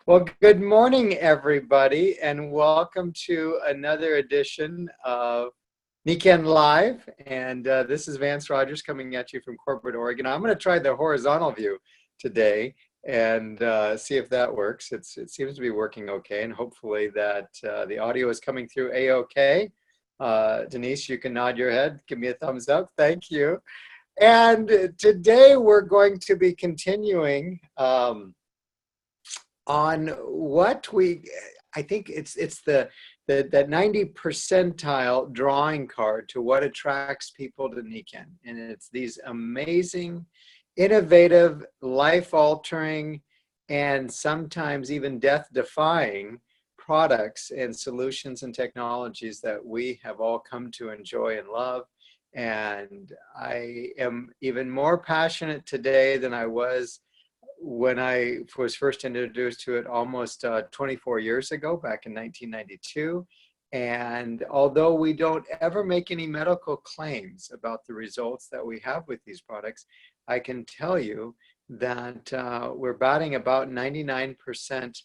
Well, good morning, everybody, and welcome to another edition of Nikken Live. And this is Vance Rogers coming at you from Corporate Oregon. I'm going to try the horizontal view today and see if that works. It seems to be working okay, and hopefully that the audio is coming through A-OK. Denise, you can nod your head. Give me a thumbs up. Thank you. And today we're going to be continuing on what I think it's that 90 percentile drawing card to what attracts people to Nikken. And it's these amazing, innovative, life-altering, and sometimes even death-defying products and solutions and technologies that we have all come to enjoy and love. And I am even more passionate today than I was when I was first introduced to it almost 24 years ago, back in 1992. And although we don't ever make any medical claims about the results that we have with these products, I can tell you that we're batting about 99%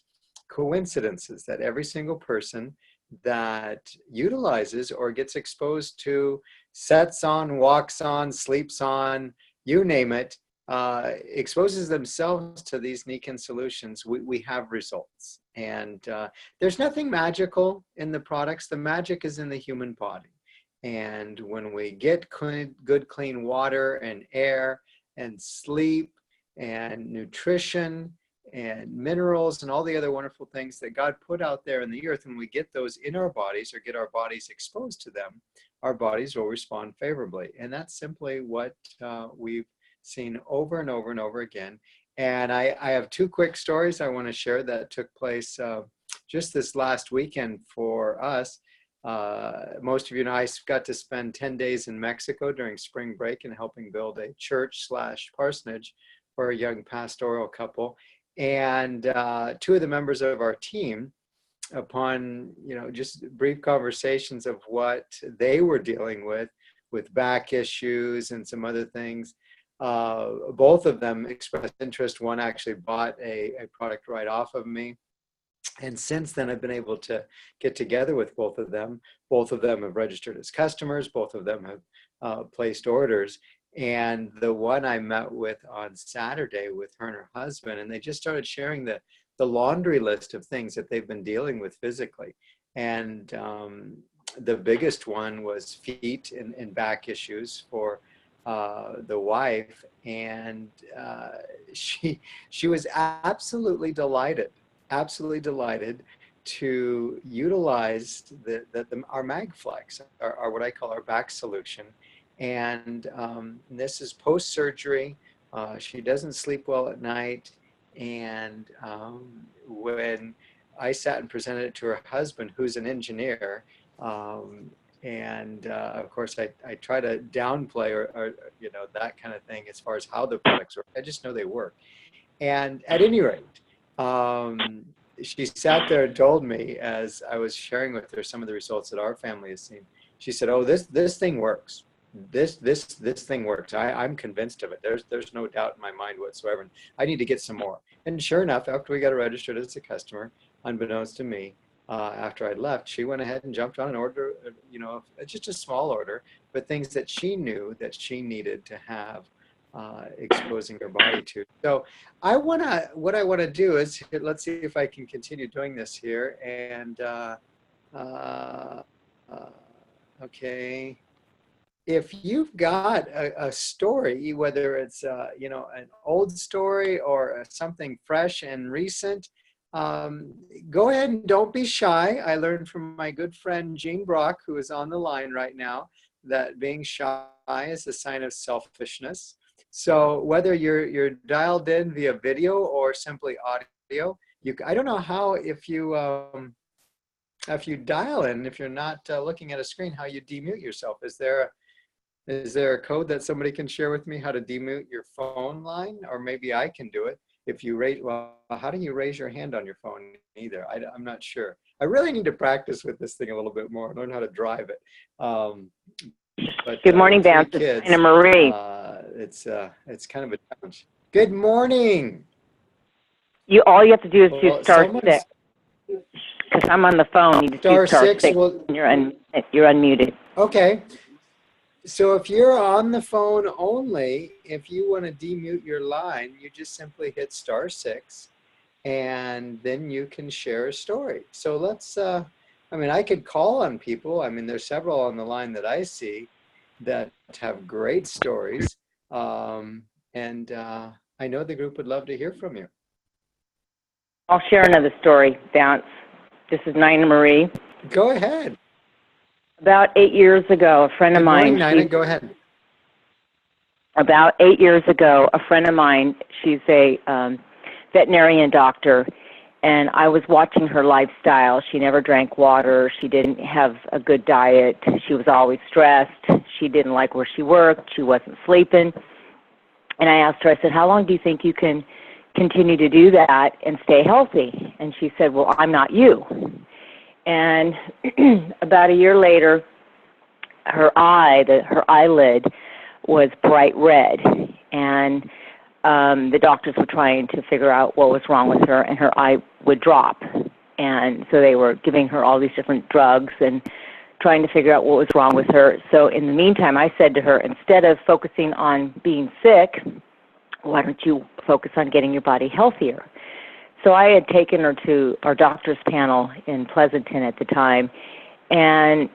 coincidences that every single person that utilizes or gets exposed to, sets on, walks on, sleeps on, you name it, exposes themselves to these Nikken solutions, we have results. And there's nothing magical in the products. The magic is in the human body. And when we get good, clean water and air and sleep and nutrition and minerals and all the other wonderful things that God put out there in the earth, and we get those in our bodies or get our bodies exposed to them, our bodies will respond favorably. And that's simply what we've seen over and over and over again. And I have two quick stories I want to share that took place just this last weekend for us. Most of you know I got to spend 10 days in Mexico during spring break and helping build a church / parsonage for a young pastoral couple. And two of the members of our team, upon just brief conversations of what they were dealing with back issues and some other things, both of them expressed interest. One actually bought a product right off of me. And since then, I've been able to get together with both of them. Both of them have registered as customers. Both of them have placed orders. And the one I met with on Saturday with her and her husband, and they just started sharing the laundry list of things that they've been dealing with physically. And the biggest one was feet and back issues for the wife, and she was absolutely delighted to utilize our MagFlex, our what I call our back solution. And this is post-surgery. She doesn't sleep well at night, and when I sat and presented it to her husband, who's an engineer, and of course, I try to downplay or that kind of thing as far as how the products work. I just know they work. And at any rate, she sat there and told me, as I was sharing with her some of the results that our family has seen, she said, "Oh, this thing works. This thing works. I'm convinced of it. There's no doubt in my mind whatsoever. And I need to get some more." And sure enough, after we got her registered as a customer, unbeknownst to me, after I left, she went ahead and jumped on an order, just a small order, but things that she knew that she needed to have exposing her body to. So what I want to do is, let's see if I can continue doing this here. And okay. If you've got a story, whether it's an old story or something fresh and recent, go ahead and don't be shy. I learned from my good friend Gene Brock, who is on the line right now, that being shy is a sign of selfishness. So whether you're dialed in via video or simply audio, I don't know how, if you dial in, if you're not looking at a screen, how you demute yourself. Is there a code that somebody can share with me how to demute your phone line? Or maybe I can do it. If you raise, well, how do you raise your hand on your phone either? I'm not sure. I really need to practice with this thing a little bit more, learn how to drive it. Good morning, Vance. Kids, It's Anna Marie. It's kind of a challenge. Good morning. All you have to do is do Well, star six. Because I'm on the phone, you just do star six. Well, and you're unmuted. Okay. So if you're on the phone only, if you want to demute your line, you just simply hit star six, and then you can share a story. So let's, I mean, I could call on people. I mean, there's several on the line that I see that have great stories. And I know the group would love to hear from you. I'll share another story, Vance. This is Nina Marie. Go ahead. About 8 years ago, a friend of mine. Good morning, Nina. Go ahead. About 8 years ago, a friend of mine, she's a veterinarian doctor, and I was watching her lifestyle. She never drank water. She didn't have a good diet. She was always stressed. She didn't like where she worked. She wasn't sleeping. And I asked her, I said, how long do you think you can continue to do that and stay healthy? And she said, well, I'm not you. And about a year later, her eyelid was bright red, and the doctors were trying to figure out what was wrong with her, and her eye would drop. And so they were giving her all these different drugs and trying to figure out what was wrong with her. So in the meantime, I said to her, instead of focusing on being sick, why don't you focus on getting your body healthier? So I had taken her to our doctor's panel in Pleasanton at the time, and,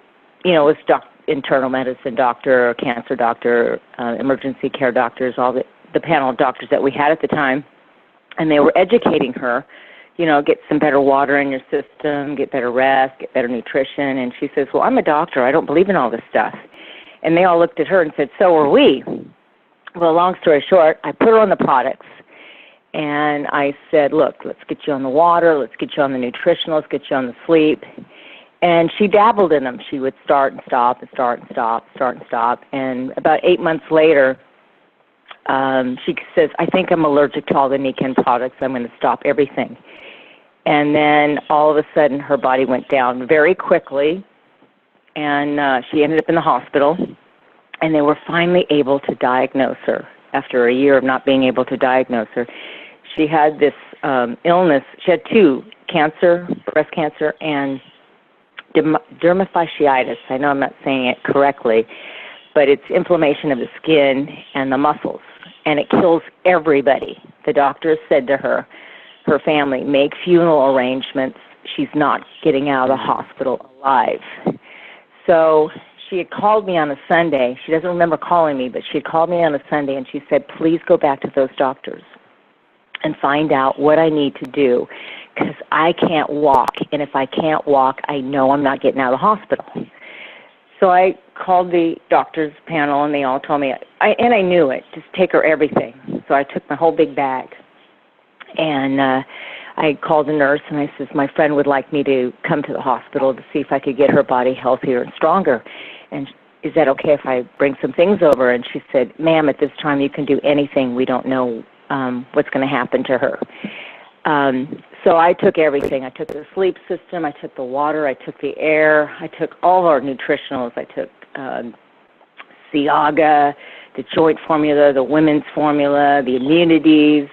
you know, it was internal medicine doctor, cancer doctor, emergency care doctors, all the panel of doctors that we had at the time, and they were educating her, you know, get some better water in your system, get better rest, get better nutrition. And she says, well, I'm a doctor. I don't believe in all this stuff. And they all looked at her and said, so are we. Well, long story short, I put her on the products. And I said, look, let's get you on the water, let's get you on the nutrition, let's get you on the sleep. And she dabbled in them. She would start and stop and start and stop, start and stop. And about 8 months later, she says, I think I'm allergic to all the Nikken products. I'm going to stop everything. And then all of a sudden, her body went down very quickly, and she ended up in the hospital. And they were finally able to diagnose her after a year of not being able to diagnose her. She had this illness. She had two, cancer, breast cancer, and dermaphysitis. I know I'm not saying it correctly, but it's inflammation of the skin and the muscles, and it kills everybody. The doctors said to her, her family, make funeral arrangements. She's not getting out of the hospital alive. So she had called me on a Sunday. She doesn't remember calling me, but she had called me on a Sunday, and she said, please go back to those doctors and find out what I need to do, because I can't walk, and if I can't walk, I know I'm not getting out of the hospital. So I called the doctor's panel, and they all told me, and I knew it, just take her everything. So I took my whole big bag, and I called the nurse, and I said, my friend would like me to come to the hospital to see if I could get her body healthier and stronger. And is that okay if I bring some things over? And she said, ma'am, at this time you can do anything. We don't know what's going to happen to her. So I took everything. I took the sleep system, I took the water, I took the air, I took all of our nutritionals. I took Ciaga, the joint formula, the women's formula, the immunities,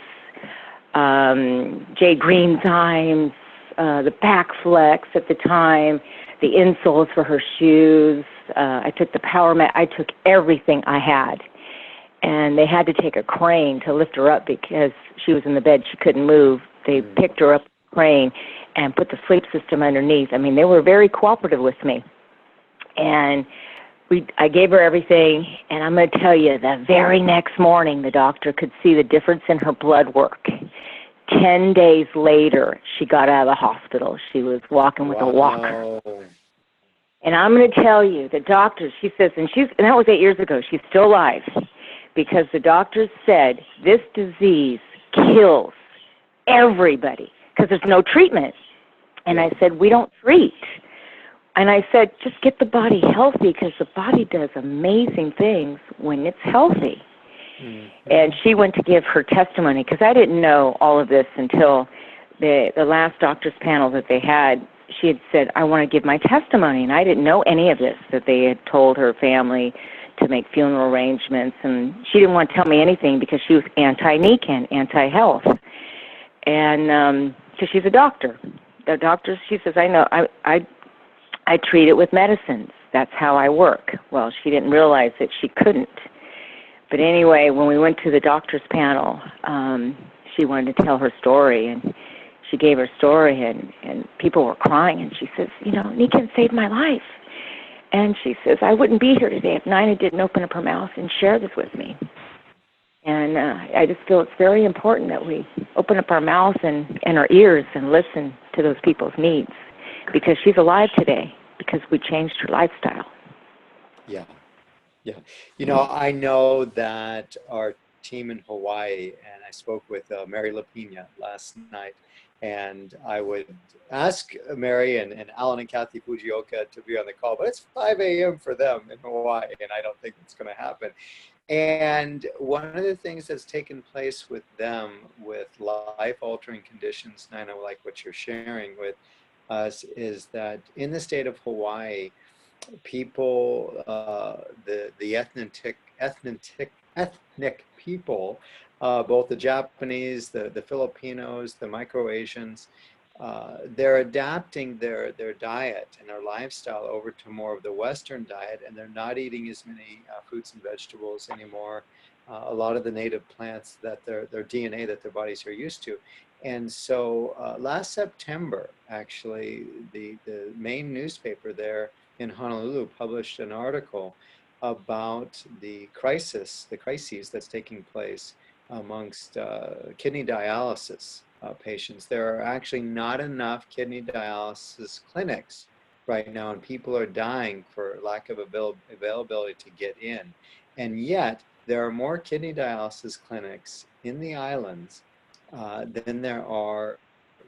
J. Greenzymes, the back flex at the time, the insoles for her shoes. I took the power mat. I took everything I had. And they had to take a crane to lift her up because she was in the bed. She couldn't move. They picked her up with a crane and put the sleep system underneath. I mean, they were very cooperative with me. And I gave her everything, and I'm going to tell you, the very next morning, the doctor could see the difference in her blood work. 10 days later, she got out of the hospital. She was walking with a walker. And I'm going to tell you, the doctor, she says, and that was 8 years ago, she's still alive, because the doctors said this disease kills everybody because there's no treatment. And I said, we don't treat. And I said, just get the body healthy, because the body does amazing things when it's healthy. Mm-hmm. And she went to give her testimony, because I didn't know all of this until the last doctor's panel that they had. She had said, I want to give my testimony. And I didn't know any of this, that they had told her family to make funeral arrangements. And she didn't want to tell me anything because she was anti-Nikken, anti-health. And so she's a doctor. The doctor, she says, I know, I treat it with medicines. That's how I work. Well, she didn't realize that she couldn't. But anyway, when we went to the doctor's panel, she wanted to tell her story, and she gave her story, and people were crying, and she says, you know, Nikken saved my life. And she says, I wouldn't be here today if Nina didn't open up her mouth and share this with me. And I just feel it's very important that we open up our mouths and our ears and listen to those people's needs, because she's alive today because we changed her lifestyle. Yeah. Yeah. You know, I know that our team in Hawaii, and I spoke with Mary Lapina last night, and I would ask Mary and Alan and Kathy Fujioka to be on the call, but it's 5 a.m. for them in Hawaii, and I don't think it's going to happen. And one of the things that's taken place with them with life-altering conditions, and I know like what you're sharing with us, is that in the state of Hawaii, people, the ethnic people, both the Japanese, the Filipinos, the Micro-Asians, they're adapting their diet and their lifestyle over to more of the Western diet, and they're not eating as many fruits and vegetables anymore. A lot of the native plants that their DNA that their bodies are used to. And so last September, actually, the main newspaper there in Honolulu published an article about the crises that's taking place amongst kidney dialysis patients. There are actually not enough kidney dialysis clinics right now, and people are dying for lack of availability to get in. And yet, there are more kidney dialysis clinics in the islands than there are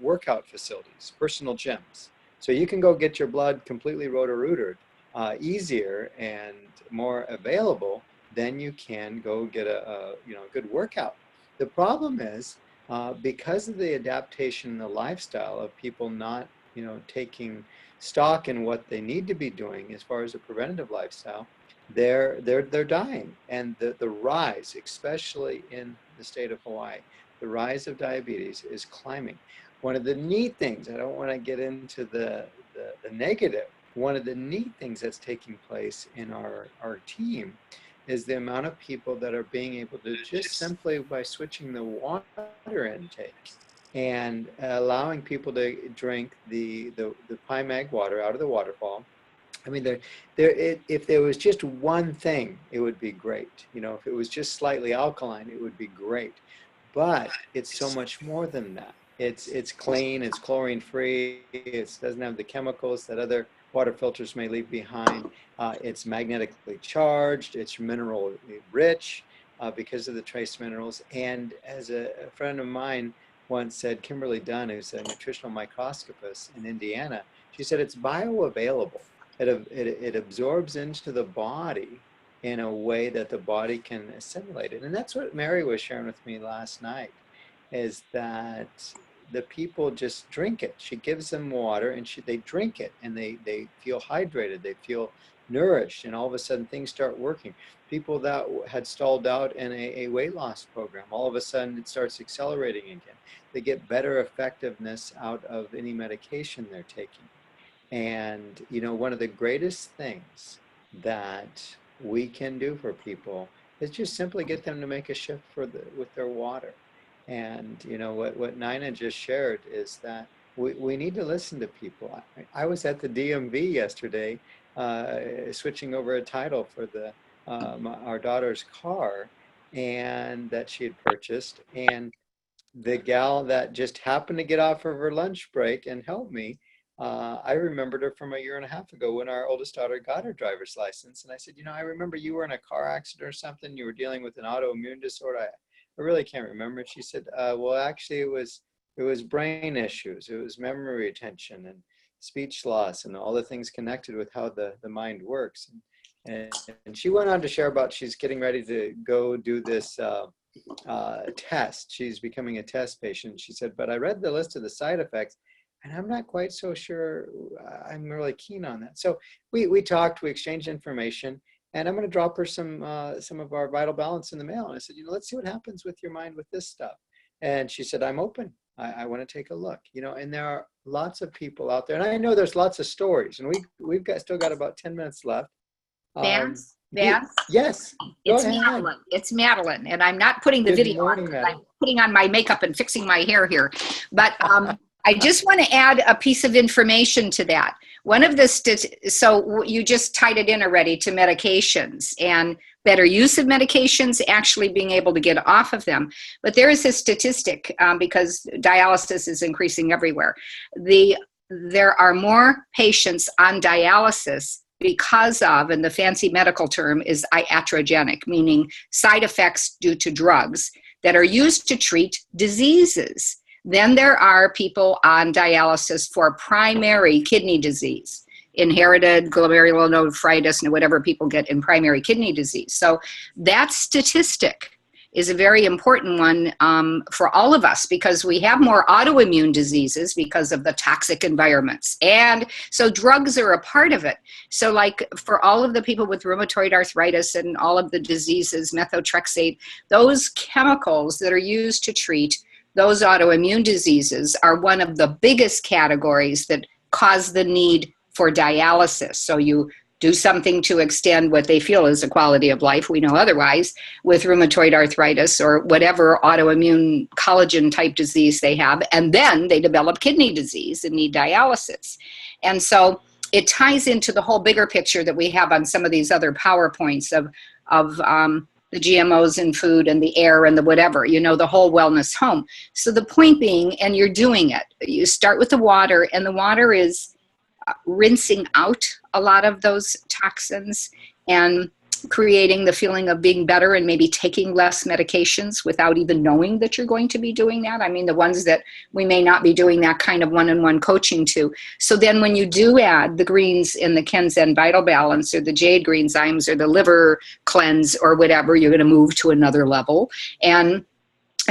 workout facilities, personal gyms. So you can go get your blood completely roto-rooted easier and more available than you can go get a good workout. The problem is because of the adaptation in the lifestyle of people not taking stock in what they need to be doing as far as a preventative lifestyle, they're dying. And the rise, especially in the state of Hawaii, the rise of diabetes is climbing. One of the neat things, I don't want to get into the negative, one of the neat things that's taking place in our team is the amount of people that are being able to just simply by switching the water intake and allowing people to drink the Mag water out of the waterfall. I mean, if there was just one thing, it would be great. You know, if it was just slightly alkaline, it would be great. But it's so much more than that. It's clean, it's chlorine free, it doesn't have the chemicals that other water filters may leave behind. It's magnetically charged, it's mineral rich because of the trace minerals. And as a friend of mine once said, Kimberly Dunn, who's a nutritional microscopist in Indiana, she said it's bioavailable. It absorbs into the body in a way that the body can assimilate it. And that's what Mary was sharing with me last night, is that the people just drink it. She gives them water and they drink it, and they feel hydrated, they feel nourished, and all of a sudden things start working. People that had stalled out in a weight loss program, all of a sudden it starts accelerating again. They get better effectiveness out of any medication they're taking. And one of the greatest things that we can do for people is just simply get them to make a shift with their water. And what Nina just shared is that we need to listen to people. I was at the DMV yesterday, switching over a title for our daughter's car, and that she had purchased. And the gal that just happened to get off of her lunch break and help me, I remembered her from a year and a half ago when our oldest daughter got her driver's license. And I said, I remember you were in a car accident or something. You were dealing with an autoimmune disorder. I really can't remember. She said, well, actually it was brain issues. It was memory retention and speech loss and all the things connected with how the mind works. And she went on to share about she's getting ready to go do this test. She's becoming a test patient. She said, but I read the list of the side effects and I'm not quite so sure I'm really keen on that. So we talked, we exchanged information, and I'm going to drop her some of our Vital Balance in the mail. And I said, let's see what happens with your mind with this stuff. And she said, I'm open. I want to take a look, you know, and there are lots of people out there, and I know there's lots of stories, and we've got still got about 10 minutes left. Vance, Vance, yes, go it's ahead. Madeline. It's Madeline, and I'm not putting the Good video morning, on. Madeline. I'm putting on my makeup and fixing my hair here. But I just want to add a piece of information to that. One of the so you just tied it in already to medications and better use of medications, actually being able to get off of them. But there is a statistic, because dialysis is increasing everywhere. There are more patients on dialysis because of, and the fancy medical term is iatrogenic, meaning side effects due to drugs that are used to treat diseases. Then there are people on dialysis for primary kidney disease, inherited glomerulonephritis, and whatever people get in primary kidney disease. So that statistic is a very important one for all of us, because we have more autoimmune diseases because of the toxic environments. And so drugs are a part of it. So like for all of the people with rheumatoid arthritis and all of the diseases, methotrexate, those chemicals that are used to treat those autoimmune diseases are one of the biggest categories that cause the need for dialysis. So you do something to extend what they feel is a quality of life. We know otherwise with rheumatoid arthritis or whatever autoimmune collagen type disease they have, and then they develop kidney disease and need dialysis. And so it ties into the whole bigger picture that we have on some of these other PowerPoints of the GMOs in food and the air and the whatever, you know, the whole wellness home. So the point being, and you're doing it, you start with the water, and the water is rinsing out a lot of those toxins and creating the feeling of being better and maybe taking less medications without even knowing that you're going to be doing that. I mean, the ones that we may not be doing that kind of one-on-one coaching to. So then when you do add the greens in the Kenzen Vital Balance or the Jade Green Zymes or the liver cleanse or whatever, you're going to move to another level. And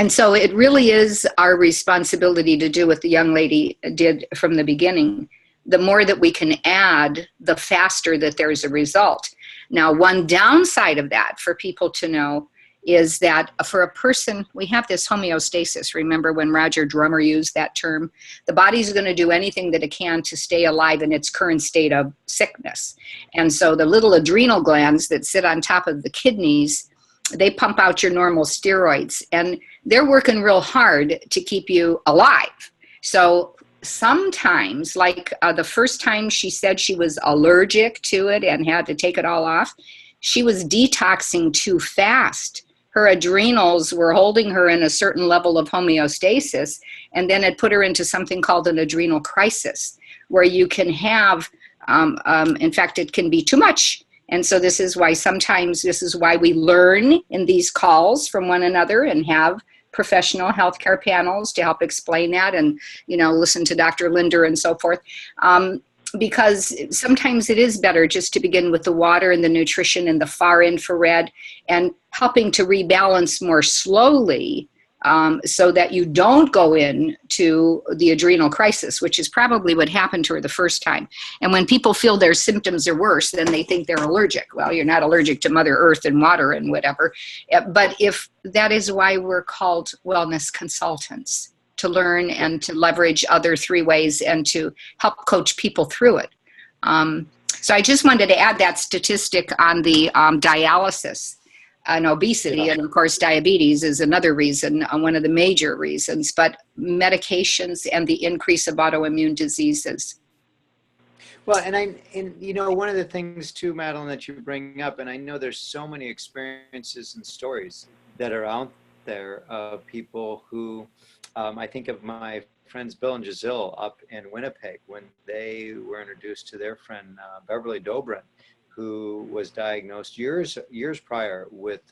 so it really is our responsibility to do what the young lady did from the beginning. The more that we can add, the faster that there's a result. Now, one downside of that for people to know is that for a person, we have this homeostasis. Remember when Roger Drummer used that term? The body's going to do anything that it can to stay alive in its current state of sickness. And so the little adrenal glands that sit on top of the kidneys, they pump out your normal steroids, and they're working real hard to keep you alive. So sometimes, like the first time she said she was allergic to it and had to take it all off, she was detoxing too fast. Her adrenals were holding her in a certain level of homeostasis, and then it put her into something called an adrenal crisis, where you can have, in fact, it can be too much. And so this is why we learn in these calls from one another and have professional healthcare panels to help explain that, and, you know, listen to Dr. Linder and so forth. Because sometimes it is better just to begin with the water and the nutrition and the far infrared and helping to rebalance more slowly, so that you don't go into the adrenal crisis, which is probably what happened to her the first time. And when people feel their symptoms are worse, then they think they're allergic. Well, you're not allergic to Mother Earth and water and whatever. But if that is why we're called wellness consultants, to learn and to leverage other three ways and to help coach people through it. So I just wanted to add that statistic on the dialysis and obesity, and of course diabetes is another reason, one of the major reasons, but medications and the increase of autoimmune diseases. Well, and you know, one of the things too, Madeline, that you bring up, and I know there's so many experiences and stories that are out there of people who, I think of my friends Bill and Giselle up in Winnipeg when they were introduced to their friend Beverly Dobrin, who was diagnosed years prior with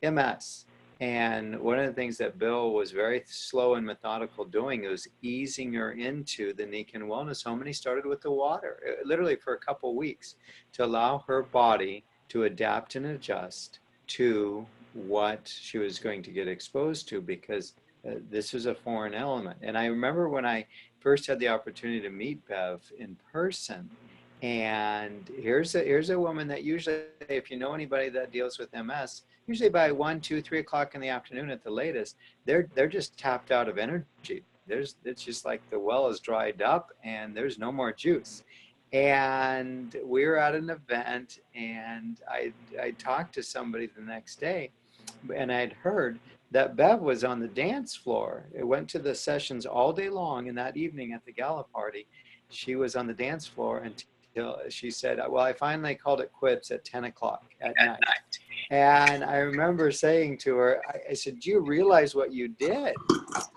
MS. And one of the things that Bill was very slow and methodical doing was easing her into the Nikken Wellness Home. And he started with the water, literally for a couple of weeks, to allow her body to adapt and adjust to what she was going to get exposed to, because this was a foreign element. And I remember when I first had the opportunity to meet Bev in person, and here's a woman that usually, if you know anybody that deals with MS, usually by 1, 2, 3 o'clock in the afternoon at the latest, they're just tapped out of energy. it's just like the well is dried up and there's no more juice. And we were at an event, and I talked to somebody the next day, and I'd heard that Bev was on the dance floor. It went to the sessions all day long, and that evening at the gala party, she was on the dance floor until she said, well, I finally called it quits at 10 o'clock at night. And I remember saying to her, I said, do you realize what you did?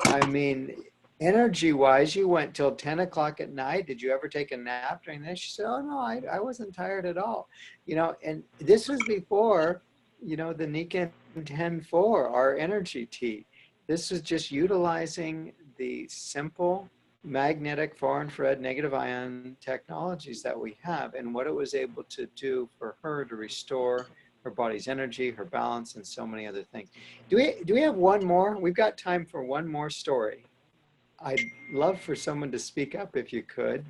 I mean, energy wise, you went till 10 o'clock at night. Did you ever take a nap during this? She said, oh no, I wasn't tired at all. You know, and this was before, you know, the Nikken 10.4, our energy tea. This was just utilizing the simple magnetic far infrared negative ion technologies that we have, and what it was able to do for her to restore her body's energy, her balance, and so many other things. Do we have one more? We've got time for one more story. I'd love for someone to speak up if you could.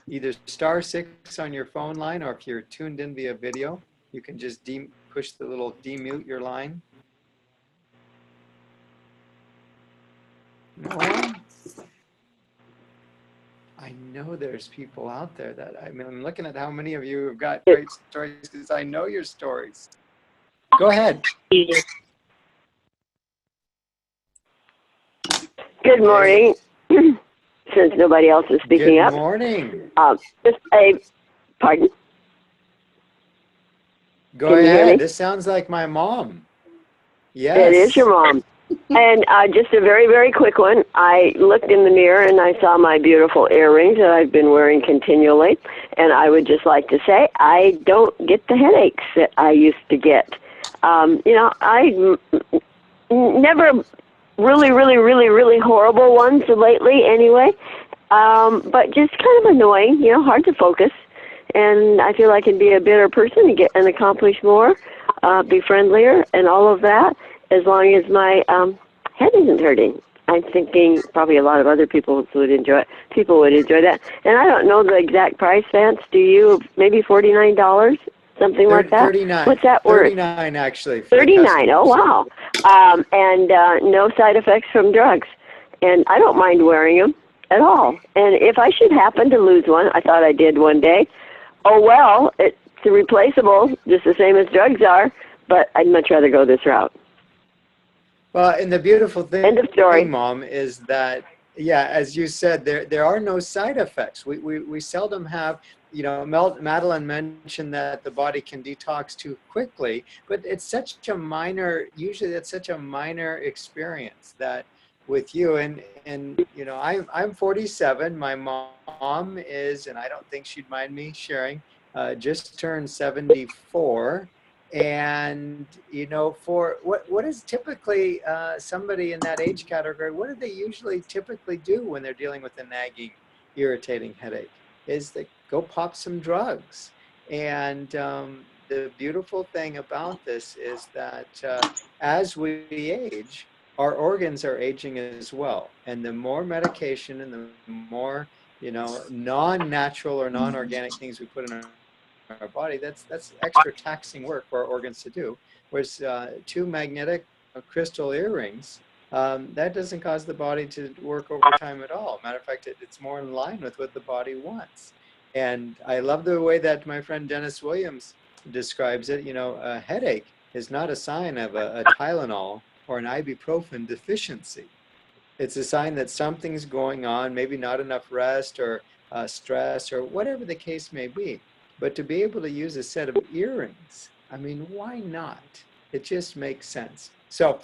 Either *6 on your phone line, or if you're tuned in via video, you can just push the little demute your line. No one? I know there's people out there that, I mean, I'm looking at how many of you have got great stories, because I know your stories. Go ahead. Good morning. Since nobody else is speaking up. Good morning. Pardon? Go ahead. This sounds like my mom. Yes. It is your mom. And just a very, very quick one. I looked in the mirror and I saw my beautiful earrings that I've been wearing continually. And I would just like to say I don't get the headaches that I used to get. You know, I never really horrible ones lately anyway. But just kind of annoying, you know, hard to focus. And I feel I can be a better person and get and accomplish more, be friendlier and all of that, as long as my head isn't hurting. I'm thinking probably a lot of other people would enjoy that. And I don't know the exact price, Vance. Do you? Maybe $49, something like that. 39. What's that word? 39 actually. 39. Oh wow. And no side effects from drugs. And I don't mind wearing them at all. And if I should happen to lose one, I thought I did one day. Oh well, it's replaceable, just the same as drugs are. But I'd much rather go this route. Well, and the beautiful thing, end of story, Mom, is that, yeah, as you said, there are no side effects. We seldom have, you know, Madeline mentioned that the body can detox too quickly, but it's such a minor, usually it's such a minor experience that with you, and you know, I'm 47, my mom is, and I don't think she'd mind me sharing, just turned 74. And, you know, for what is typically somebody in that age category, what do they usually typically do when they're dealing with a nagging, irritating headache? Is they go pop some drugs. And the beautiful thing about this is that as we age, our organs are aging as well. And the more medication and the more, you know, non-natural or non-organic things we put in our body, that's extra taxing work for our organs to do. Whereas 2 magnetic crystal earrings, that doesn't cause the body to work overtime at all. Matter of fact, it's more in line with what the body wants. And I love the way that my friend Dennis Williams describes it. You know, a headache is not a sign of a Tylenol or an ibuprofen deficiency. It's a sign that something's going on, maybe not enough rest or stress or whatever the case may be. But to be able to use a set of earrings, I mean, why not? It just makes sense. So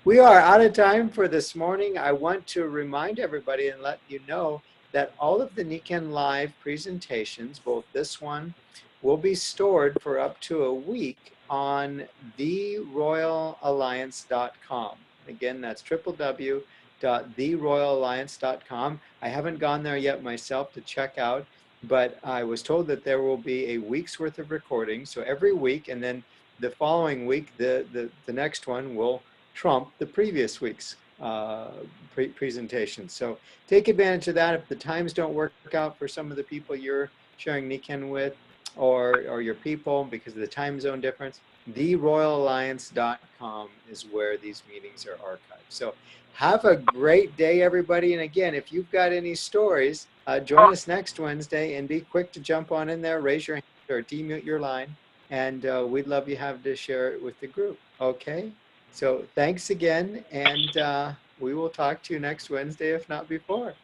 we are out of time for this morning. I want to remind everybody and let you know that all of the Nikken Live presentations, both this one, will be stored for up to a week on theroyalalliance.com. Again, that's www.theroyalalliance.com. I haven't gone there yet myself to check out, but I was told that there will be a week's worth of recording. So every week, and then the following week, the next one will trump the previous week's presentation. So take advantage of that. If the times don't work out for some of the people you're sharing Nikken with, or your people because of the time zone difference, theroyalalliance.com is where these meetings are archived. So have a great day, everybody. And again, if you've got any stories, join us next Wednesday and be quick to jump on in there, raise your hand or demute your line. And we'd love you have to share it with the group. Okay. So thanks again. And we will talk to you next Wednesday, if not before.